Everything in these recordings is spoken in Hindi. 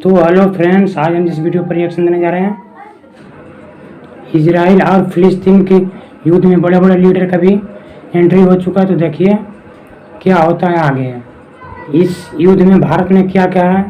तो हेलो फ्रेंड्स, आज हम इस वीडियो पर रिएक्शन देने जा रहे हैं। इजराइल और फिलिस्तीन के युद्ध में बड़े बड़े लीडर का भी एंट्री हो चुका है, तो देखिए क्या होता है आगे। इस युद्ध में भारत ने क्या क्या है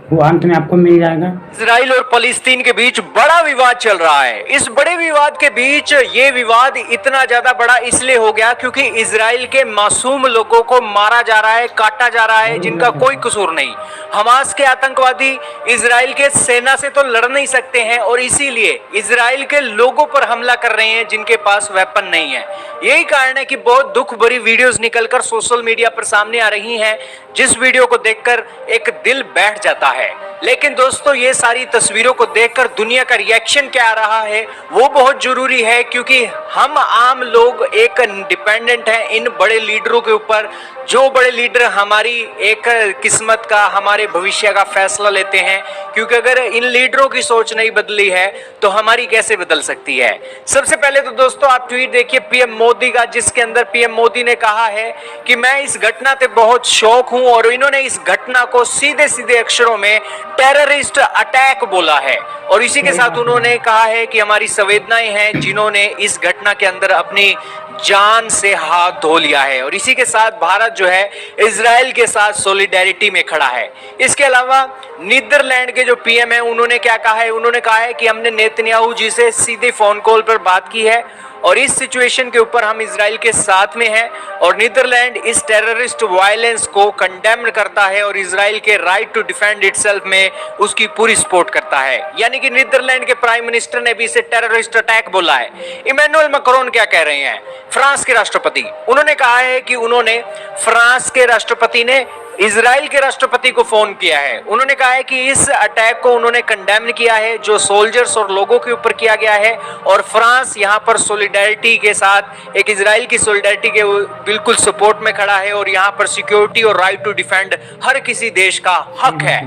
वो अंत में आपको मिल जाएगा। इजराइल और फलस्तीन के बीच बड़ा विवाद चल रहा है। इस बड़े विवाद के बीच ये विवाद इतना ज्यादा बड़ा इसलिए हो गया क्योंकि इजराइल के मासूम लोगों को मारा जा रहा है, काटा जा रहा है, जिनका कोई कसूर नहीं। हमास के आतंकवादी इजराइल के सेना से तो लड़ नहीं सकते हैं और इसीलिए इजराइल के लोगों पर हमला कर रहे हैं जिनके पास वेपन नहीं है। यही कारण है कि बहुत दुख भरी वीडियोस निकलकर सोशल मीडिया पर सामने आ रही हैं, जिस वीडियो को देखकर एक दिल बैठ जाता है। लेकिन दोस्तों, ये सारी तस्वीरों को देखकर दुनिया का रिएक्शन क्या आ रहा है वो बहुत जरूरी है, क्योंकि हम आम लोग एक डिपेंडेंट हैं इन बड़े लीडरों के ऊपर। जो बड़े लीडर हमारी एक किस्मत का, हमारे भविष्य का फैसला लेते हैं, क्योंकि अगर इन लीडरों की सोच नहीं बदली है तो हमारी कैसे बदल सकती है। सबसे पहले तो दोस्तों आप ट्वीट देखिए पीएम मोदी का, जिसके अंदर पीएम मोदी ने कहा है कि मैं इस घटना से बहुत शौक हूं, और इन्होंने इस घटना को सीधे सीधे अक्षरों में टेररिस्ट अटैक बोला है। और इसी के साथ उन्होंने कहा है कि हमारी संवेदनाएं हैं जिन्होंने इस घटना के अंदर अपनी जान से हाथ धो लिया है। और इसी के साथ भारत जो है इजराइल के साथ सॉलिडेरिटी में खड़ा है। इसके अलावा नीदरलैंड के जो पीएम है उन्होंने क्या कहा है, उन्होंने कहा है कि हमने नेतन्याहू जी से सीधे फोन कॉल पर बात की है और इस सिचुएशन के ऊपर हम इजराइल के साथ में हैं, और नीदरलैंड इस टेररिस्ट वायलेंस को कंडेम करता है और इजराइल के राइट टू डिफेंड इटसेल्फ में उसकी पूरी सपोर्ट करता है। यानी कि नीदरलैंड के प्राइम मिनिस्टर ने भी इसे टेररिस्ट अटैक बोला है। इमैनुअल मैक्रोन क्या कह रहे हैं, फ्रांस के राष्ट्रपति, उन्होंने कहा है कि उन्होंने फ्रांस के राष्ट्रपति ने इजराइल के राष्ट्रपति को फोन किया है। उन्होंने कहा है कि इस अटैक को उन्होंने कंडेम किया है जो सोल्जर्स और लोगों के ऊपर किया गया है, और फ्रांस यहां पर सॉलिडेरिटी के साथ एक इजराइल की सॉलिडेरिटी के बिल्कुल सपोर्ट में खड़ा है, और यहां पर सिक्योरिटी और राइट टू डिफेंड हर किसी देश का हक है।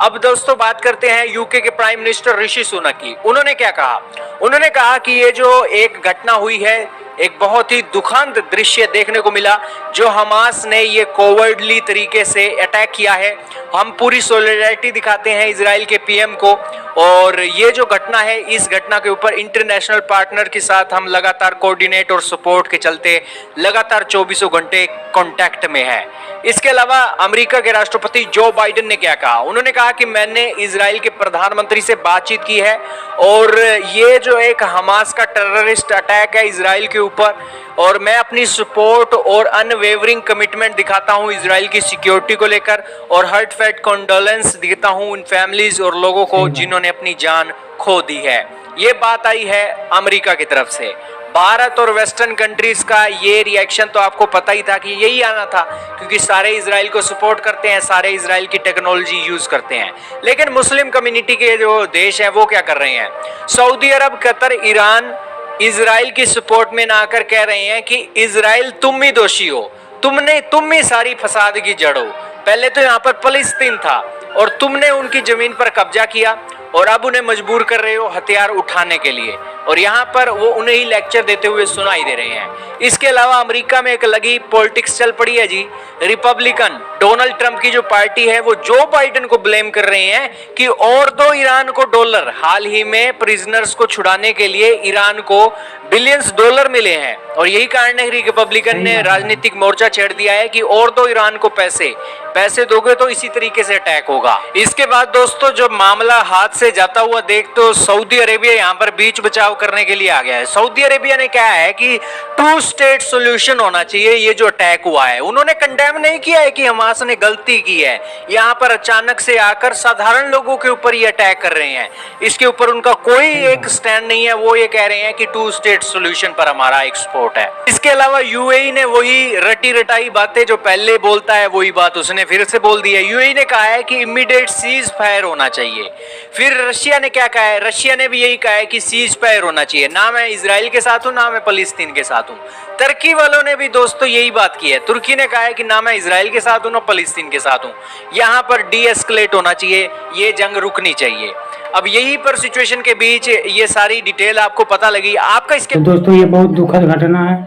अब दोस्तों बात करते हैं यूके के प्राइम मिनिस्टर ऋषि सुनक की। उन्होंने क्या कहा, उन्होंने कहा कि ये जो एक घटना हुई है, एक बहुत ही दुखद दृश्य देखने को मिला, जो हमास ने ये कोवर्डली तरीके से अटैक किया है। हम पूरी सॉलिडेरिटी दिखाते हैं इजराइल के पीएम को, और ये जो घटना है इस घटना के ऊपर इंटरनेशनल पार्टनर के साथ हम लगातार कोऑर्डिनेट और सपोर्ट के चलते लगातार 24 घंटे कांटेक्ट में है। इसके अलावा अमेरिका के राष्ट्रपति जो बाइडेन ने क्या कहा, उन्होंने कहा कि मैंने इजराइल के प्रधानमंत्री से बातचीत की है, और ये जो एक हमास का टेररिस्ट अटैक है इजराइल के ऊपर, और मैं अपनी सपोर्ट और अनवेवरिंग कमिटमेंट दिखाता हूं इजराइल की सिक्योरिटी को लेकर, और हार्टफेल्ट कंडोलेंस देता हूं उन फैमिलीज और लोगों को जिन्होंने अपनी जान खो दी है। ये बात आई है अमेरिका की तरफ से। भारत और वेस्टर्न कंट्रीज का ये रिएक्शन तो आपको पता ही था कि यही आना था, क्योंकि सारे इजराइल को सपोर्ट करते हैं, सारे इजराइल की टेक्नोलॉजी यूज करते हैं। लेकिन मुस्लिम कम्युनिटी के जो देश हैं वो क्या कर रहे हैं, सऊदी अरब, कतर, ईरान इजराइल की सपोर्ट में ना आकर कह रहे हैं कि इजराइल तुम ही दोषी हो, तुम ही सारी फसाद की जड़ हो। पहले तो यहाँ पर फलस्तीन था और तुमने उनकी जमीन पर कब्जा किया, और अब उन्हें मजबूर कर रहे हो हथियार उठाने के लिए, और यहाँ पर वो उन्हें ही लेक्चर देते हुए सुनाई दे रहे हैं। इसके अलावा अमेरिका में एक अलग पॉलिटिक्स चल पड़ी है जी। रिपब्लिकन डोनाल्ड ट्रंप की जो पार्टी है वो जो बाइडेन को ब्लेम कर रहे हैं कि और दो ईरान को डॉलर, हाल ही में प्रिजनर्स को छुड़ाने के लिए ईरान को बिलियंस डॉलर मिले हैं, और यही कारण है रिपब्लिकन ने राजनीतिक मोर्चा छेड़ दिया है कि और दो ईरान को पैसे दोगे तो इसी तरीके से अटैक होगा। इसके बाद दोस्तों जो मामला हाथ से जाता हुआ देख तो सऊदी अरेबिया यहाँ पर बीच बचाव करने के लिए आ गया है। सऊदी अरेबिया ने क्या है कि 2 स्टेट सॉल्यूशन होना चाहिए। ये जो अटैक हुआ है उन्होंने कंडेम नहीं किया है कि हमास ने गलती की है, यहाँ पर अचानक से आकर साधारण लोगों के ऊपर ये अटैक कर रहे हैं। इसके ऊपर उनका कोई एक स्टैंड नहीं है। वो ये कह रहे हैं कि 2 स्टेट सॉल्यूशन पर हमारा एक्सपोर्ट है। इसके अलावा यूएई ने वही रटी रटाई बातें जो पहले बोलता है वही बात उसने फिर से बोल दी है। यूएई ने कहा है कि इमीडिएट सीज फायर होना चाहिए। फिर रशिया ने क्या कहा है, रशिया ने भी यही कहा है कि सीज फायर होना चाहिए, ना मैं इजराइल के साथ हूं ना मैं फलस्तीन के साथ हूं। तुर्की वालों ने भी दोस्तों यही बात की है। तुर्की ने कहा है कि ना मैं इजराइल के साथ हूं ना फलस्तीन के साथ हूं, यहाँ पर डी एस्केलेट होना चाहिए, ये जंग रुकनी चाहिए। अब यही पर सिचुएशन के बीच ये सारी डिटेल आपको पता लगी, आपका इसके तो दोस्तों ये बहुत दुखद घटना है,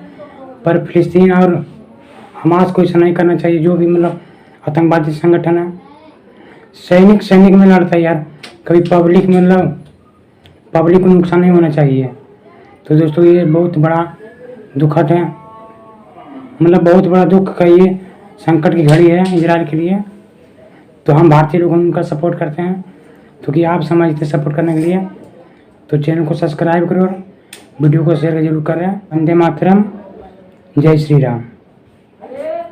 पर फिलिस्तीन और हमास को ऐसा नहीं करना चाहिए। जो भी मतलब आतंकवादी संगठन है सैनिक सैनिक में लड़ता है यार, कभी पब्लिक में पब्लिक को नुकसान नहीं होना चाहिए। तो दोस्तों ये बहुत बड़ा दुखद है, मतलब बहुत बड़ा दुख का ये संकट की घड़ी है इजराइल के लिए। तो हम भारतीय लोग उनका सपोर्ट करते हैं, क्योंकि आप समझते सपोर्ट करने के लिए। तो चैनल को सब्सक्राइब करो और वीडियो को शेयर जरूर करें। वंदे मातरम, जय श्री राम।